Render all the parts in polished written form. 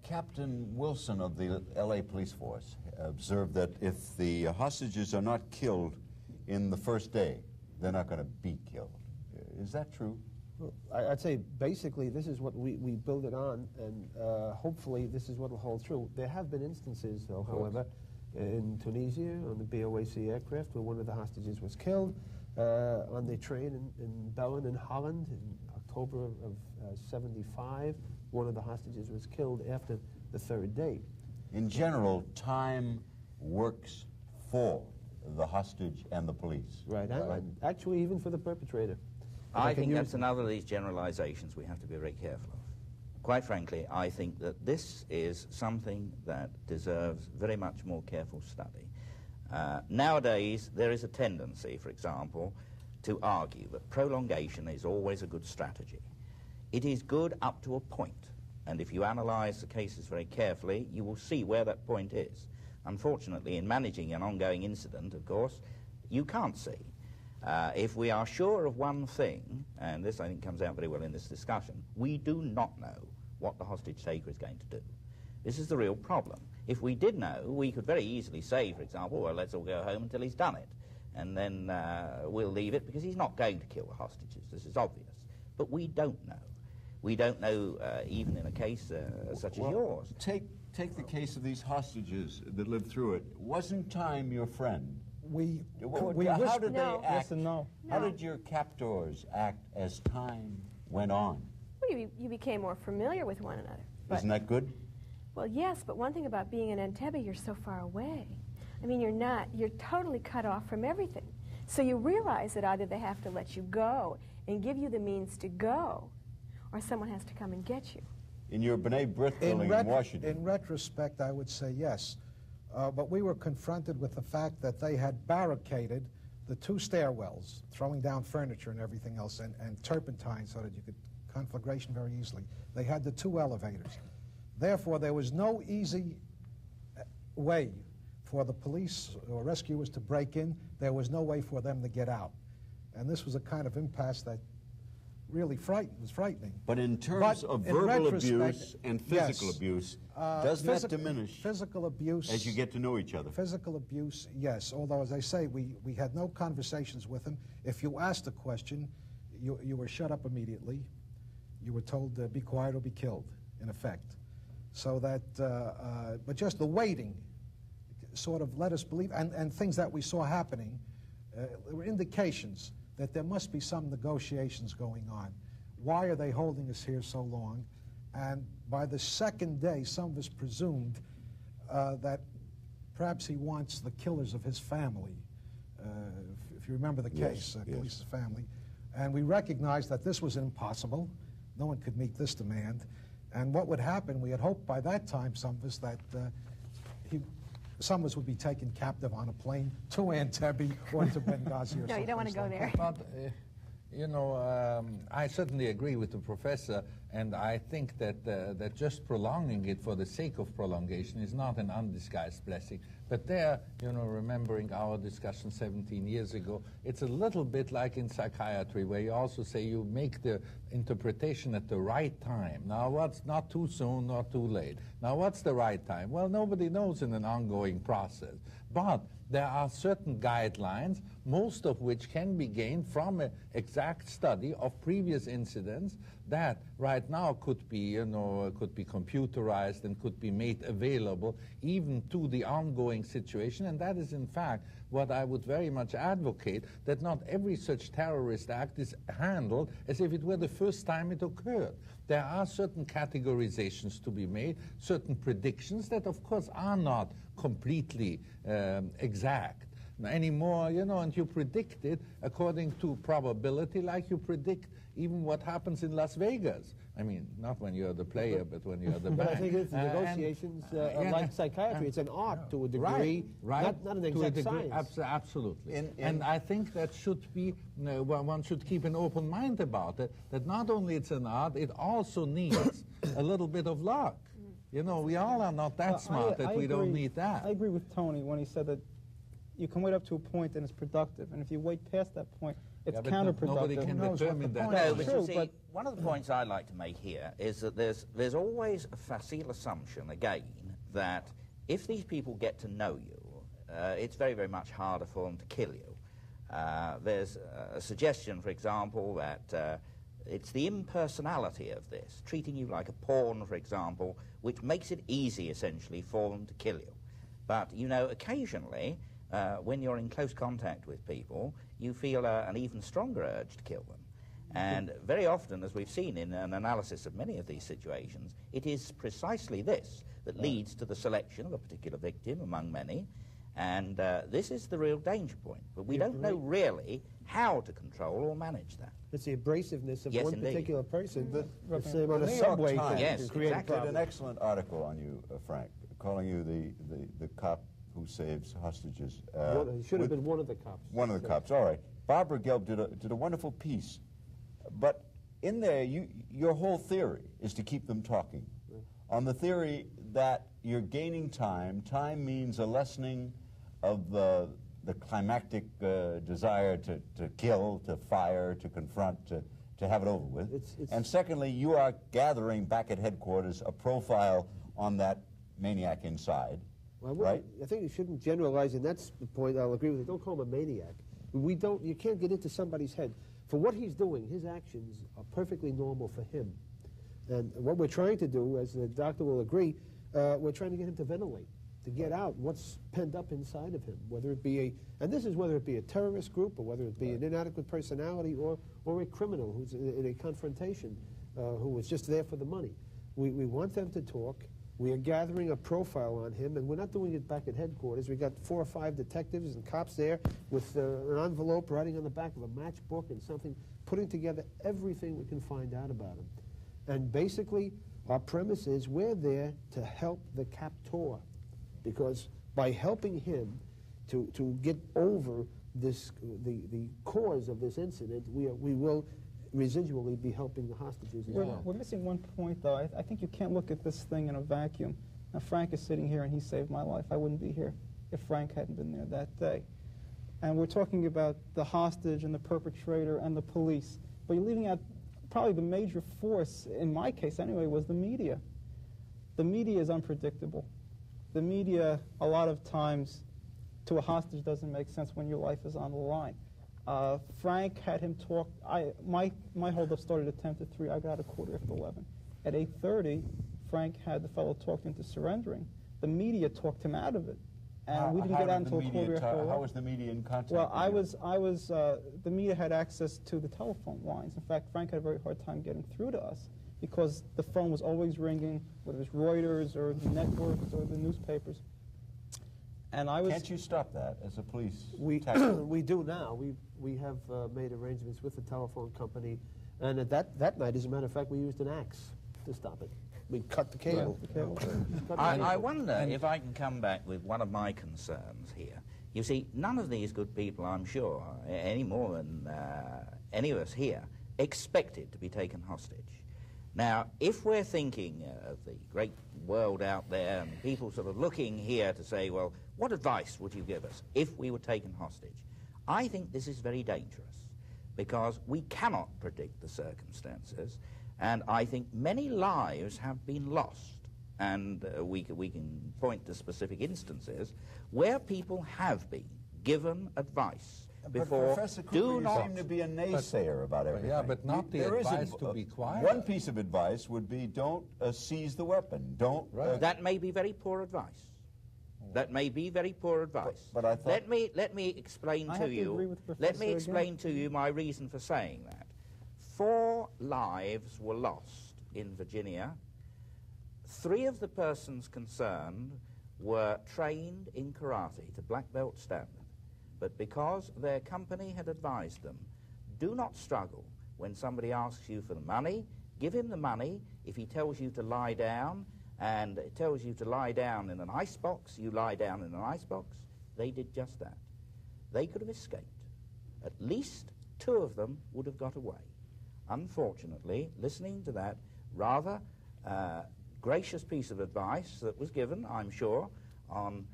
Captain Wilson of the L.A. Police Force observed that if the hostages are not killed in the first day, they're not going to be killed. Is that true? Well, I'd say basically this is what we build it on, and hopefully this is what will hold true. There have been instances, though, however, in Tunisia on the BOAC aircraft where one of the hostages was killed, on the train in Bellen in Holland in October of 75. One of the hostages was killed after the third day. In general, time works for the hostage and the police. Right, and actually even for the perpetrator. I think that's another of these generalizations we have to be very careful of. Quite frankly, I think that this is something that deserves very much more careful study. Nowadays, there is a tendency, for example, to argue that prolongation is always a good strategy. It is good up to a point, and if you analyze the cases very carefully, you will see where that point is. Unfortunately, in managing an ongoing incident, of course, you can't see. If we are sure of one thing, and this I think comes out very well in this discussion, we do not know what the hostage taker is going to do. This is the real problem. If we did know, we could very easily say, for example, well, let's all go home until he's done it, and then we'll leave it because he's not going to kill the hostages. This is obvious. But we don't know. We don't know even in a case such as yours. Take the case of these hostages that lived through it. Wasn't time your friend? How did they act? Yes and no. How did your captors act as time went on? Well, you became more familiar with one another. Isn't that good? Well, yes, but one thing about being in Entebbe, you're so far away. I mean, you're totally cut off from everything. So you realize that either they have to let you go and give you the means to go, or someone has to come and get you. In your B'nai B'rith building in Washington. In retrospect, I would say yes. But we were confronted with the fact that they had barricaded the two stairwells, throwing down furniture and everything else, and turpentine so that you could conflagration very easily. They had the two elevators. Therefore, there was no easy way for the police or rescuers to break in. There was no way for them to get out. And this was a kind of impasse that really was frightening. But in terms of verbal abuse and physical abuse, does that diminish physical abuse as you get to know each other? Physical abuse, yes. Although, as I say, we had no conversations with him. If you asked a question, you were shut up immediately. You were told to be quiet or be killed, in effect. So that, but just the waiting sort of let us believe, and things that we saw happening, there were indications that there must be some negotiations going on. Why are they holding us here so long? And by the second day, some of us presumed that perhaps he wants the killers of his family, if you remember the case, Police's family. And we recognized that this was impossible. No one could meet this demand. And what would happen, we had hoped by that time, some of us, that some of us would be taken captive on a plane to Entebbe or to Benghazi or No, you don't want to go there. But, you know, I certainly agree with the professor, and I think that that just prolonging it for the sake of prolongation is not an undisguised blessing. But there, you know, remembering our discussion 17 years ago, it's a little bit like in psychiatry, where you also say you make the interpretation at the right time. Now, what's not too soon, not too late? Now, what's the right time? Well, nobody knows in an ongoing process. But there are certain guidelines, most of which can be gained from an exact study of previous incidents that right now could be, you know, could be computerized and could be made available even to the ongoing situation. And that is, in fact, what I would very much advocate, that not every such terrorist act is handled as if it were the first time it occurred. There are certain categorizations to be made, certain predictions that, of course, are not completely exact anymore, you know, and you predict it according to probability, like you predict even what happens in Las Vegas. I mean, not when you're the player, but when you're the bank. But I think it's negotiations like psychiatry. It's an art to a degree, right. Not an exact science. Absolutely. And I think that should be, one should keep an open mind about it, that not only it's an art, it also needs a little bit of luck. You know, we all are not that smart that we don't need that. I agree with Tony when he said that you can wait up to a point and it's productive, and if you wait past that point, Yeah, but counterproductive. nobody can Who knows what determine the that. point No, is. but True, you see, one of the points I like to make here is that there's always a facile assumption, again, that if these people get to know you, it's very, very much harder for them to kill you. There's a suggestion, for example, that it's the impersonality of this, treating you like a pawn, for example, which makes it easy, essentially, for them to kill you. But, you know, occasionally, when you're in close contact with people, you feel an even stronger urge to kill them. And very often, as we've seen in an analysis of many of these situations, it is precisely this that leads to the selection of a particular victim among many. And this is the real danger point. But we don't know really how to control or manage that. It's the abrasiveness of Yes, one indeed. particular person. The- The same on a The New York subway Times can Yes, create a exactly. did an problem. excellent article on you, Frank, calling you the cop who saves hostages. He should have with- been one of the cops. One of the cops, all right. Barbara Gelb did a wonderful piece. But in there, your whole theory is to keep them talking. On the theory that you're gaining time. Time means a lessening of the climactic desire to kill, to fire, to confront, to have it over with. And secondly, you are gathering back at headquarters a profile on that maniac inside. Well, right? I think you shouldn't generalize, and that's the point I'll agree with you. Don't call him a maniac. You can't get into somebody's head. For what he's doing, his actions are perfectly normal for him. And what we're trying to do, as the doctor will agree, we're trying to get him to ventilate, to get out what's penned up inside of him, whether it be and this is whether it be a terrorist group or whether it be an inadequate personality or a criminal who's in a confrontation, who was just there for the money. We want them to talk. We are gathering a profile on him, and we're not doing it back at headquarters. We got 4 or 5 detectives and cops there with an envelope writing on the back of a matchbook and something, putting together everything we can find out about him. And basically, our premise is we're there to help the captor, because by helping him to get over this, the cause of this incident, we will residually be helping the hostages as well. We're missing one point, though. I think you can't look at this thing in a vacuum. Now, Frank is sitting here, and he saved my life. I wouldn't be here if Frank hadn't been there that day. And we're talking about the hostage and the perpetrator and the police. But you're leaving out probably the major force, in my case anyway, was the media. The media is unpredictable. The media, a lot of times, to a hostage doesn't make sense when your life is on the line. Frank had him talk. My holdup started at 10 to 3. I got a quarter after 11. At 8:30, Frank had the fellow talked into surrendering. The media talked him out of it, and we didn't get out until a quarter after 11. How was the media in contact? Well, with you? the media had access to the telephone lines. In fact, Frank had a very hard time getting through to us because the phone was always ringing, whether it was Reuters or the networks or the newspapers. And I was. Can't you stop that as a police We tactic? we do now. We have made arrangements with the telephone company, and at that night, as a matter of fact, we used an axe to stop it. We cut the cable. I wonder if I can come back with one of my concerns here. You see, none of these good people, I'm sure, any more than any of us here, expected to be taken hostage. Now, if we're thinking of the great world out there and people sort of looking here to say, well, what advice would you give us if we were taken hostage? I think this is very dangerous because we cannot predict the circumstances, and I think many lives have been lost. And we can point to specific instances where people have been given advice before. But Professor Cooper, do you not seem to be a naysayer about everything. Yeah, but not the There is advice to be quiet. One piece of advice would be don't seize the weapon. Don't. Right. That may be very poor advice. That may be very poor advice. But I thought. Let me explain I to have to you. agree with the Let me professor explain to you my reason for saying that. 4 lives were lost in Virginia. 3 of the persons concerned were trained in karate to black belt standard. But because their company had advised them, do not struggle when somebody asks you for the money. Give him the money. If he tells you to lie down, and it tells you to lie down in an ice box, you lie down in an ice box. They did just that. They could have escaped. At least 2 of them would have got away. Unfortunately, listening to that rather gracious piece of advice that was given, I'm sure, on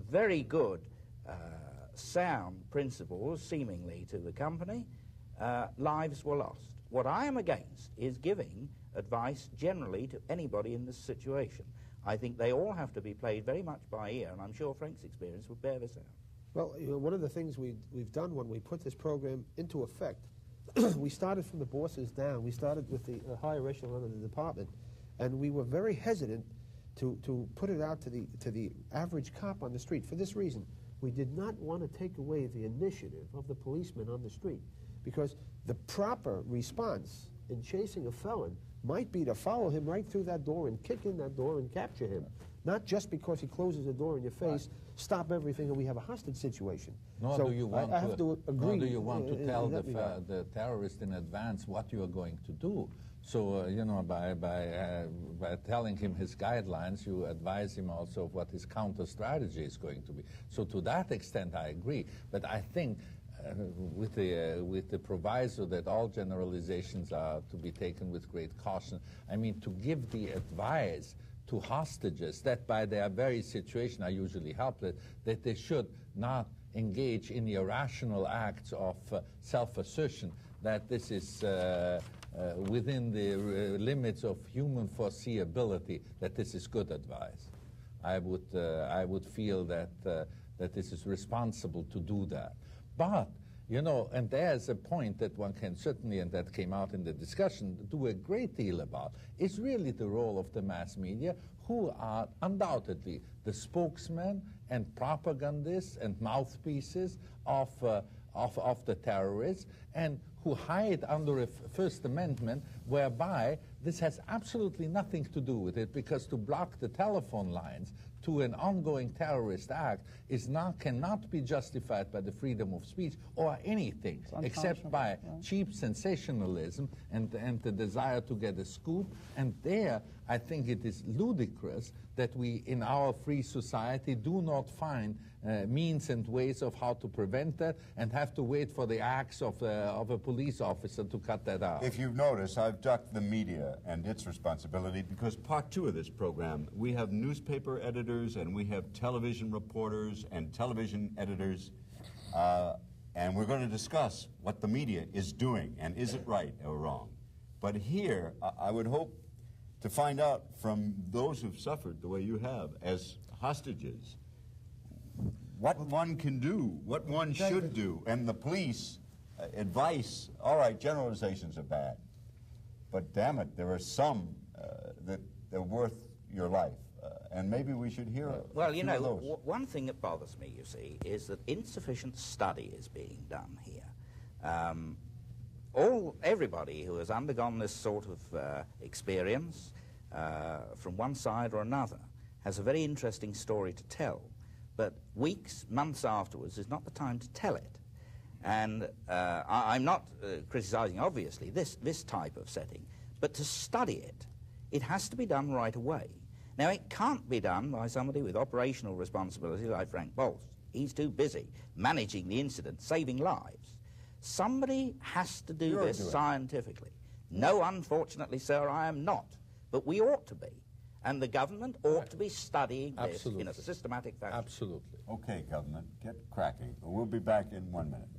very good, sound principles, seemingly, to the company, lives were lost. What I am against is giving advice generally to anybody in this situation. I think they all have to be played very much by ear, and I'm sure Frank's experience would bear this out. Well, you know, one of the things we've done when we put this program into effect, we started from the bosses down. We started with the higher echelon of the department, and we were very hesitant to put it out to the average cop on the street for this reason. We did not want to take away the initiative of the policeman on the street, because the proper response in chasing a felon might be to follow him right through that door and kick in that door and capture him. Not just because he closes the door in your face, stop everything, and we have a hostage situation. Nor so do you want I have to agree. Nor do you want to tell that the terrorist in advance what you are going to do. So, you know, by telling him his guidelines, you advise him also of what his counter strategy is going to be. So to that extent, I agree. But I think with the proviso that all generalizations are to be taken with great caution, I mean, to give the advice to hostages that by their very situation are usually helpless, that they should not engage in the irrational acts of self-assertion, that this is within the limits of human foreseeability, that this is good advice. I would feel that that this is responsible to do that. But, you know, and there's a point that one can certainly, and that came out in the discussion, do a great deal about, is really the role of the mass media, who are undoubtedly the spokesmen and propagandists and mouthpieces of the terrorists, and who hide under a First Amendment whereby this has absolutely nothing to do with it, because to block the telephone lines to an ongoing terrorist act cannot be justified by the freedom of speech or anything except by cheap sensationalism and the desire to get a scoop. And there, I think it is ludicrous that we, in our free society, do not find means and ways of how to prevent that, and have to wait for the acts of a police officer to cut that out. If you've noticed, I've ducked the media and its responsibility, because part two of this program, we have newspaper editors and we have television reporters and television editors, and we're going to discuss what the media is doing, and is it right or wrong. But here, I would hope to find out from those who've suffered the way you have as hostages, what one can do, what one should do, and the police advice. All right, generalizations are bad, but damn it, there are some that are worth your life, and maybe we should hear. Well, you know, one thing that bothers me, you see, is that insufficient study is being done here. Everybody who has undergone this sort of experience from one side or another has a very interesting story to tell. But weeks, months afterwards is not the time to tell it. And I'm not criticizing, obviously, this type of setting, but to study it, it has to be done right away. Now, it can't be done by somebody with operational responsibility like Frank Bolz. He's too busy managing the incident, saving lives. Somebody has to do this scientifically. No, unfortunately, sir, I am not. But we ought to be. And the government ought to be studying this in a systematic fashion. Absolutely. Okay, government, get cracking. We'll be back in 1 minute.